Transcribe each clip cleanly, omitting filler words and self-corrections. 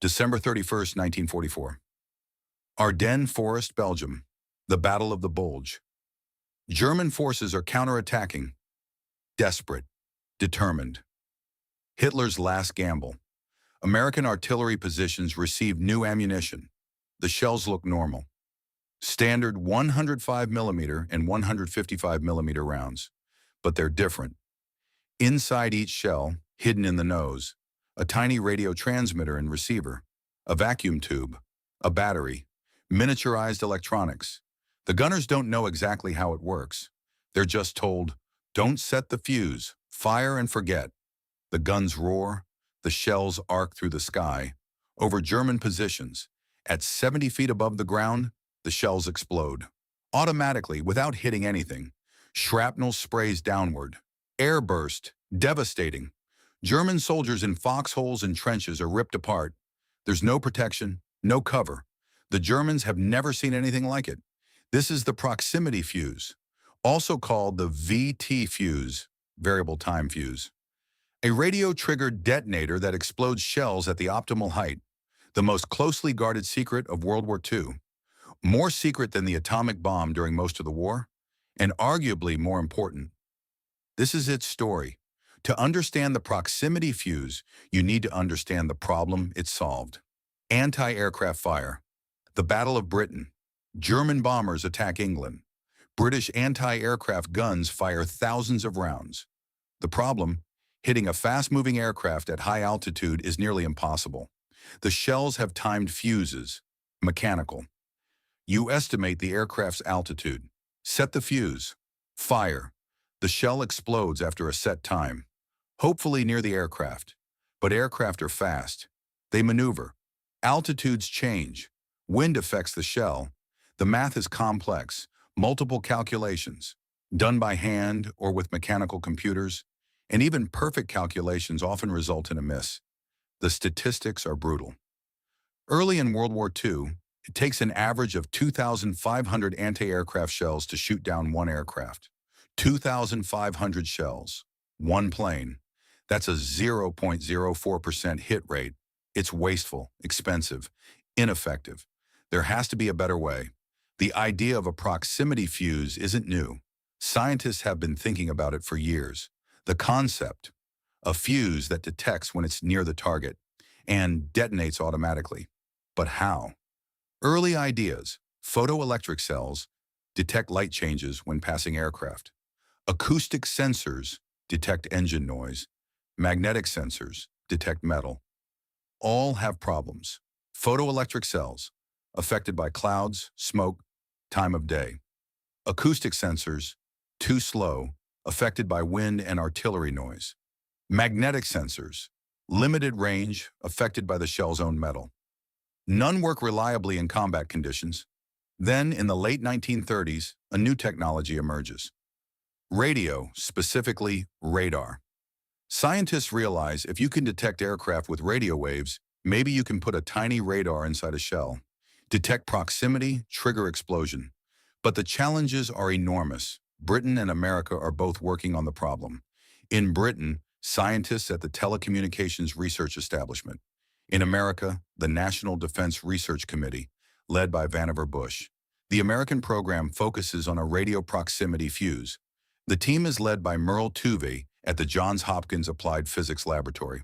December 31st, 1944. Ardennes Forest, Belgium. The Battle of the Bulge. German forces are counterattacking. Desperate. Determined. Hitler's last gamble. American artillery positions receive new ammunition. The shells look normal. Standard 105mm and 155mm rounds. But they're different. Inside each shell, hidden in the nose, a tiny radio transmitter and receiver, a vacuum tube, a battery, miniaturized electronics. The gunners don't know exactly how it works. They're just told, don't set the fuse, fire and forget. The guns roar, the shells arc through the sky. Over German positions, at 70 feet above the ground, the shells explode. Automatically, without hitting anything. Shrapnel sprays downward. Airburst, devastating. German soldiers in foxholes and trenches are ripped apart. There's no protection, no cover. The Germans have never seen anything like it. This is the proximity fuse, also called the VT fuse, variable time fuse. A radio-triggered detonator that explodes shells at the optimal height, the most closely guarded secret of World War II. More secret than the atomic bomb during most of the war, and arguably more important. This is its story. To understand the proximity fuse, you need to understand the problem it solved. Anti-aircraft fire. The Battle of Britain. German bombers attack England. British anti-aircraft guns fire thousands of rounds. The problem, hitting a fast-moving aircraft at high altitude is nearly impossible. The shells have timed fuses, mechanical. You estimate the aircraft's altitude. Set the fuse. Fire. The shell explodes after a set time, hopefully near the aircraft. But aircraft are fast. They maneuver. Altitudes change. Wind affects the shell. The math is complex. Multiple calculations, done by hand or with mechanical computers, and even perfect calculations often result in a miss. The statistics are brutal. Early in World War II, it takes an average of 2,500 anti-aircraft shells to shoot down one aircraft. 2,500 shells, one plane. That's a 0.04% hit rate. It's wasteful, expensive, ineffective. There has to be a better way. The idea of a proximity fuse isn't new. Scientists have been thinking about it for years. The concept, a fuse that detects when it's near the target and detonates automatically. But how? Early ideas, photoelectric cells, detect light changes when passing aircraft. Acoustic sensors detect engine noise. Magnetic sensors detect metal. All have problems. Photoelectric cells, affected by clouds, smoke, time of day. Acoustic sensors, too slow, affected by wind and artillery noise. Magnetic sensors, limited range, affected by the shell's own metal. None work reliably in combat conditions. Then, in the late 1930s, a new technology emerges. Radio, specifically radar. Scientists realize if you can detect aircraft with radio waves, maybe you can put a tiny radar inside a shell. Detect proximity, trigger explosion. But the challenges are enormous. Britain and America are both working on the problem. In Britain, scientists at the Telecommunications Research Establishment. In America, the National Defense Research Committee, led by Vannevar Bush. The American program focuses on a radio proximity fuse. The team is led by Merle Tuve at the Johns Hopkins Applied Physics Laboratory.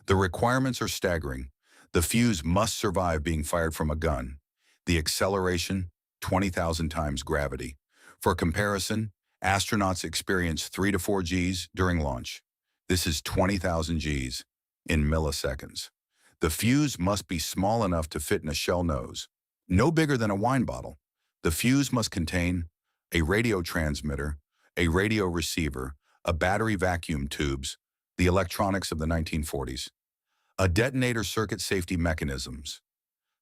The requirements are staggering. The fuse must survive being fired from a gun. The acceleration, 20,000 times gravity. For comparison, astronauts experience 3 to 4 Gs during launch. This is 20,000 Gs in milliseconds. The fuse must be small enough to fit in a shell nose, no bigger than a wine bottle. The fuse must contain a radio transmitter, a radio receiver, a battery vacuum tubes, the electronics of the 1940s, a detonator circuit safety mechanisms.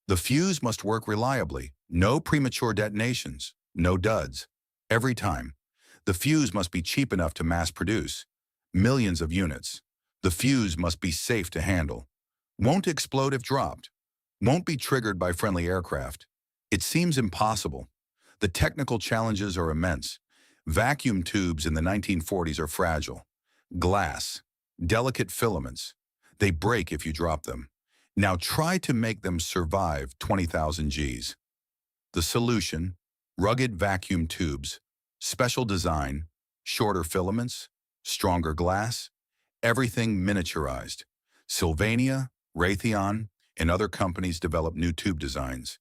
The fuse must work reliably, no premature detonations, no duds. Every time. The fuse must be cheap enough to mass produce, millions of units. The fuse must be safe to handle. Won't explode if dropped. Won't be triggered by friendly aircraft. It seems impossible. The technical challenges are immense. Vacuum tubes in the 1940s are fragile. Glass, delicate filaments. They break if you drop them. Now try to make them survive 20,000 Gs. The solution: rugged vacuum tubes, special design, shorter filaments, stronger glass, everything miniaturized. Sylvania, Raytheon, and other companies develop new tube designs,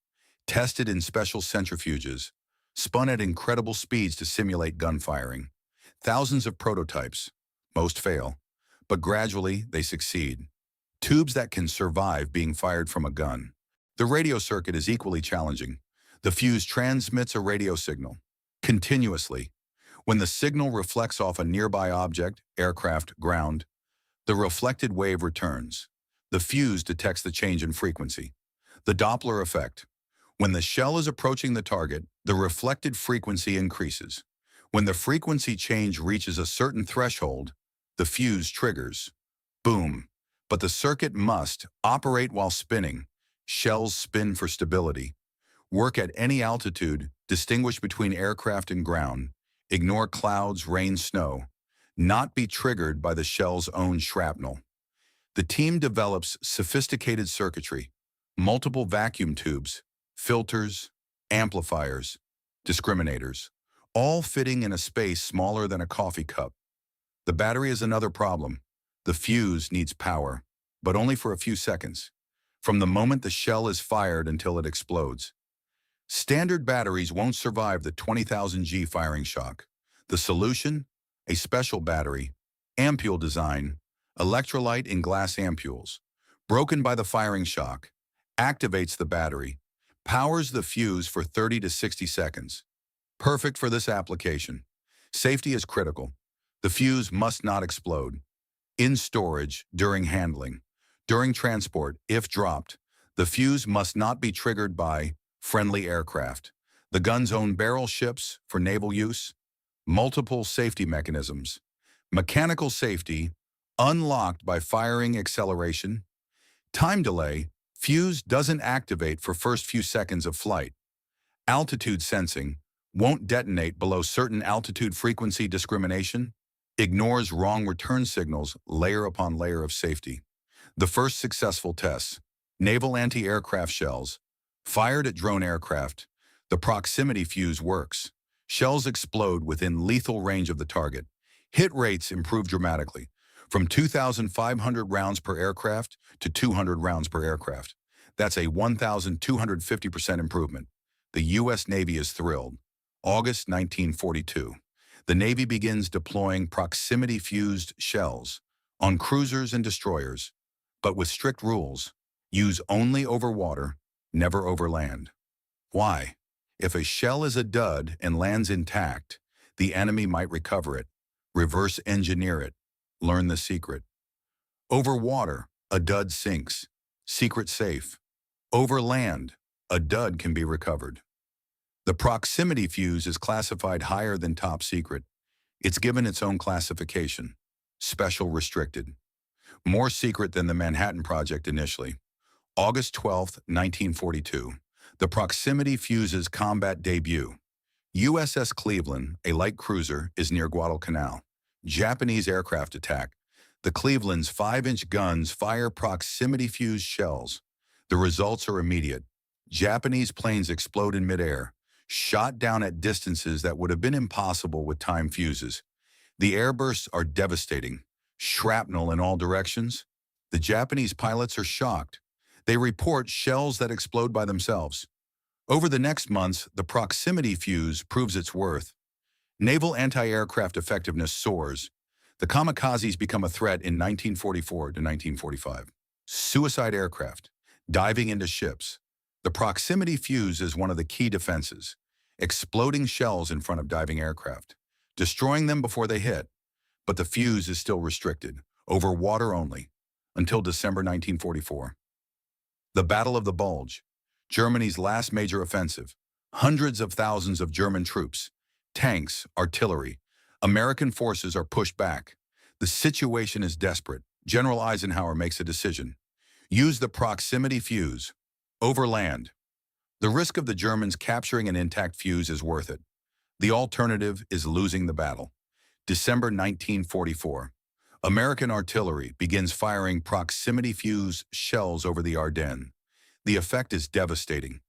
tested in special centrifuges, spun at incredible speeds to simulate gun firing. Thousands of prototypes. Most fail, but gradually they succeed. Tubes that can survive being fired from a gun. The radio circuit is equally challenging. The fuse transmits a radio signal continuously. When the signal reflects off a nearby object, aircraft, ground, the reflected wave returns. The fuse detects the change in frequency. The Doppler effect. When the shell is approaching the target, the reflected frequency increases. When the frequency change reaches a certain threshold, the fuse triggers. Boom. But the circuit must operate while spinning. Shells spin for stability. Work at any altitude, distinguish between aircraft and ground. Ignore clouds, rain, snow. Not be triggered by the shell's own shrapnel. The team develops sophisticated circuitry, multiple vacuum tubes, filters, amplifiers, discriminators, all fitting in a space smaller than a coffee cup. The battery is another problem. The fuse needs power, but only for a few seconds, from the moment the shell is fired until it explodes. Standard batteries won't survive the 20,000 G firing shock. The solution? A special battery, ampule design, electrolyte in glass ampules, broken by the firing shock, activates the battery, powers the fuse for 30 to 60 seconds. Perfect for this application. Safety is critical. The fuse must not explode. In storage, during handling, during transport, if dropped, the fuse must not be triggered by friendly aircraft. The gun's own barrel ships for naval use. Multiple safety mechanisms. Mechanical safety, unlocked by firing acceleration. Time delay, fuse doesn't activate for first few seconds of flight. Altitude sensing, won't detonate below certain altitude. Frequency discrimination, ignores wrong return signals, layer upon layer of safety. The first successful tests, naval anti-aircraft shells, fired at drone aircraft. The proximity fuse works. Shells explode within lethal range of the target. Hit rates improve dramatically, from 2,500 rounds per aircraft to 200 rounds per aircraft. That's a 1,250% improvement. The U.S. Navy is thrilled. August 1942. The Navy begins deploying proximity-fused shells on cruisers and destroyers, but with strict rules. Use only over water, never over land. Why? If a shell is a dud and lands intact, the enemy might recover it, reverse engineer it, learn the secret. Over water, a dud sinks. Secret safe. Over land, a dud can be recovered. The proximity fuse is classified higher than top secret. It's given its own classification. Special restricted. More secret than the Manhattan Project initially. August 12, 1942. The proximity fuse's combat debut. USS Cleveland, a light cruiser, is near Guadalcanal. Japanese aircraft attack. The Cleveland's 5-inch guns fire proximity fuse shells. The results are immediate. Japanese planes explode in midair, shot down at distances that would have been impossible with timed fuses. The airbursts are devastating. Shrapnel in all directions. The Japanese pilots are shocked. They report shells that explode by themselves. Over the next months, the proximity fuse proves its worth. Naval anti-aircraft effectiveness soars. The kamikazes become a threat in 1944 to 1945. Suicide aircraft, diving into ships. The proximity fuse is one of the key defenses. Exploding shells in front of diving aircraft, destroying them before they hit. But the fuse is still restricted, over water only, until December 1944. The Battle of the Bulge, Germany's last major offensive. Hundreds of thousands of German troops, tanks, artillery. American forces are pushed back. The situation is desperate. General Eisenhower makes a decision. Use the proximity fuse. Over land. The risk of the Germans capturing an intact fuse is worth it. The alternative is losing the battle. December 1944. American artillery begins firing proximity fuse shells over the Ardennes. The effect is devastating.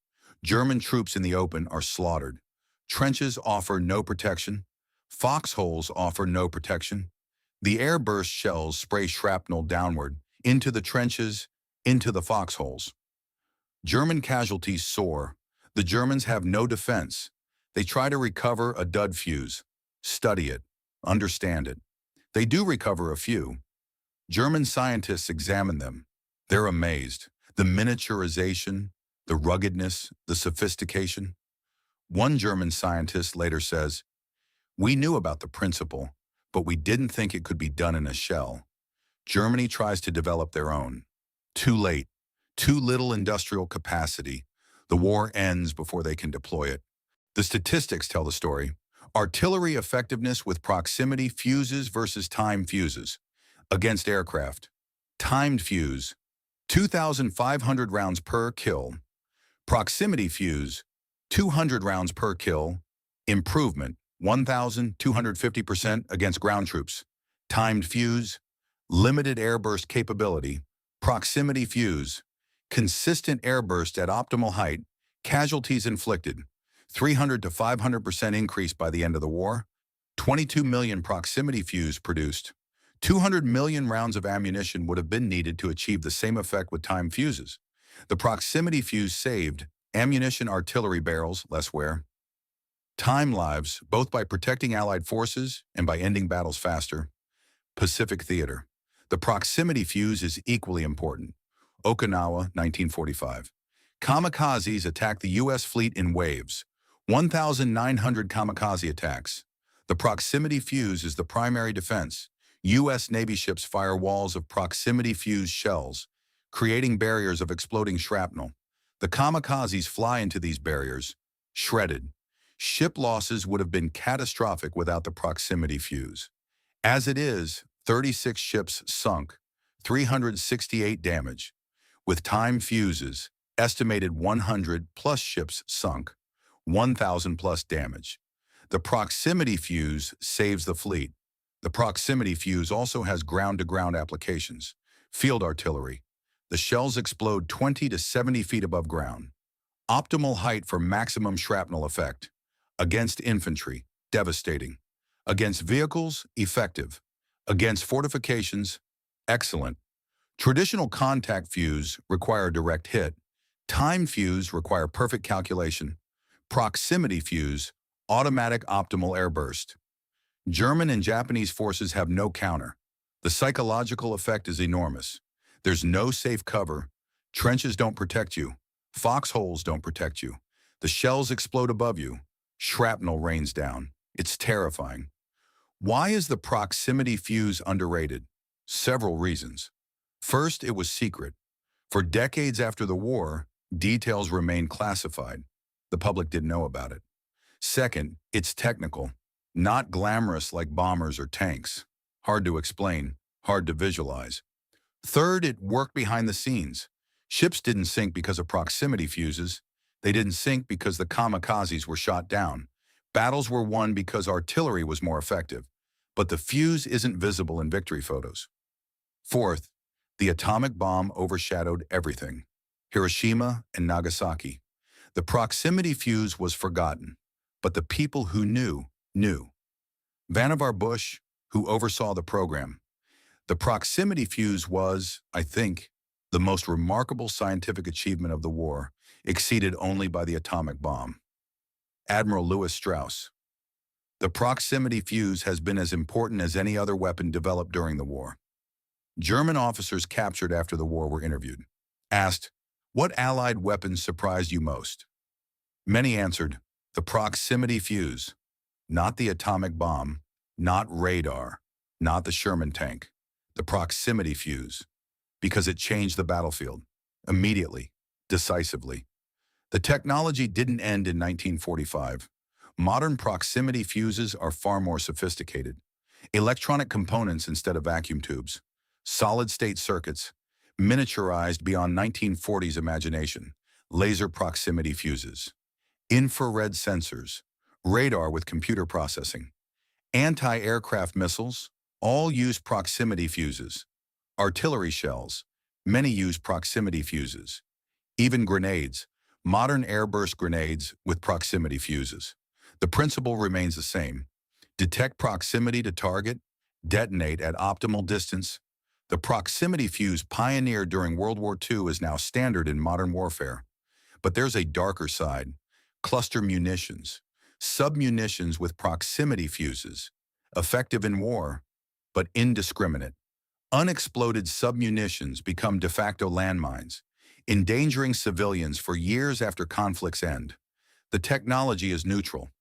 German troops in the open are slaughtered. Trenches offer no protection. Foxholes offer no protection. The airburst shells spray shrapnel downward, into the trenches, into the foxholes. German casualties soar. The Germans have no defense. They try to recover a dud fuse. Study it. Understand it. They do recover a few. German scientists examine them. They're amazed. The miniaturization, the ruggedness, the sophistication. One German scientist later says, "We knew about the principle, but we didn't think it could be done in a shell." Germany tries to develop their own. Too late. Too little industrial capacity. The war ends before they can deploy it. The statistics tell the story. Artillery effectiveness with proximity fuses versus time fuses. Against aircraft. Timed fuse, 2,500 rounds per kill. Proximity fuse, 200 rounds per kill. Improvement, 1,250% against ground troops. Timed fuse, limited airburst capability. Proximity fuse, consistent airburst at optimal height. Casualties inflicted, 300 to 500% increase by the end of the war. 22 million proximity fuse produced. 200 million rounds of ammunition would have been needed to achieve the same effect with time fuses. The proximity fuse saved ammunition, artillery barrels, less wear. Time lives, both by protecting Allied forces and by ending battles faster. Pacific Theater. The proximity fuse is equally important. Okinawa, 1945. Kamikazes attack the U.S. fleet in waves. 1,900 kamikaze attacks. The proximity fuse is the primary defense. U.S. Navy ships fire walls of proximity fuse shells, creating barriers of exploding shrapnel. The kamikazes fly into these barriers, shredded. Ship losses would have been catastrophic without the proximity fuse. As it is, 36 ships sunk, 368 damage. With time fuses, estimated 100 plus ships sunk, 1,000 plus damage. The proximity fuse saves the fleet. The proximity fuse also has ground-to-ground applications. Field artillery. The shells explode 20 to 70 feet above ground. Optimal height for maximum shrapnel effect. Against infantry, devastating. Against vehicles, effective. Against fortifications, excellent. Traditional contact fuse require direct hit. Time fuse require perfect calculation. Proximity fuse, automatic optimal airburst. German and Japanese forces have no counter. The psychological effect is enormous. There's no safe cover. Trenches don't protect you. Foxholes don't protect you. The shells explode above you. Shrapnel rains down. It's terrifying. Why is the proximity fuse underrated? Several reasons. First, it was secret. For decades after the war, details remained classified. The public didn't know about it. Second, it's technical, not glamorous like bombers or tanks. Hard to explain, hard to visualize. Third, it worked behind the scenes. Ships didn't sink because of proximity fuses. They didn't sink because the kamikazes were shot down. Battles were won because artillery was more effective. But the fuse isn't visible in victory photos. Fourth, the atomic bomb overshadowed everything. Hiroshima and Nagasaki. The proximity fuse was forgotten, but the people who knew. Vannevar Bush, who oversaw the program. The proximity fuse was, I think, the most remarkable scientific achievement of the war, exceeded only by the atomic bomb. Admiral Lewis Strauss. The proximity fuse has been as important as any other weapon developed during the war. German officers captured after the war were interviewed. Asked, "What Allied weapons surprised you most?" Many answered, "The proximity fuse." Not the atomic bomb, not radar, not the Sherman tank. The proximity fuse, because it changed the battlefield, immediately, decisively. The technology didn't end in 1945. Modern proximity fuses are far more sophisticated. Electronic components instead of vacuum tubes. Solid-state circuits, miniaturized beyond 1940s imagination. Laser proximity fuses. Infrared sensors. Radar with computer processing. Anti-aircraft missiles. All use proximity fuses. Artillery shells. Many use proximity fuses. Even grenades. Modern airburst grenades with proximity fuses. The principle remains the same. Detect proximity to target, detonate at optimal distance. The proximity fuse pioneered during World War II is now standard in modern warfare. But there's a darker side. Cluster munitions. Submunitions with proximity fuses. Effective in war, but indiscriminate. Unexploded submunitions become de facto landmines, endangering civilians for years after conflicts end. The technology is neutral.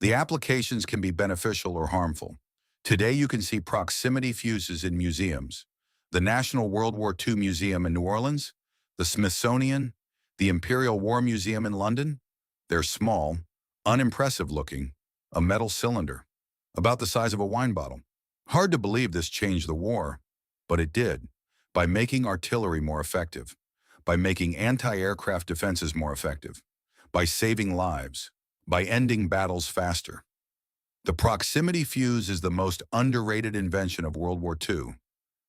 The applications can be beneficial or harmful. Today you can see proximity fuses in museums. The National World War II Museum in New Orleans, the Smithsonian, the Imperial War Museum in London. They're small, unimpressive looking, a metal cylinder, about the size of a wine bottle. Hard to believe this changed the war, but it did, by making artillery more effective, by making anti-aircraft defenses more effective, by saving lives, by ending battles faster. The proximity fuse is the most underrated invention of World War II,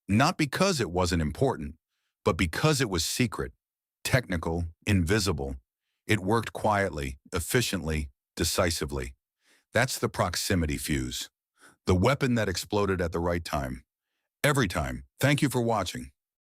not because it wasn't important, but because it was secret, technical, invisible. It worked quietly, efficiently, decisively. That's the proximity fuse, the weapon that exploded at the right time. Every time. Thank you for watching.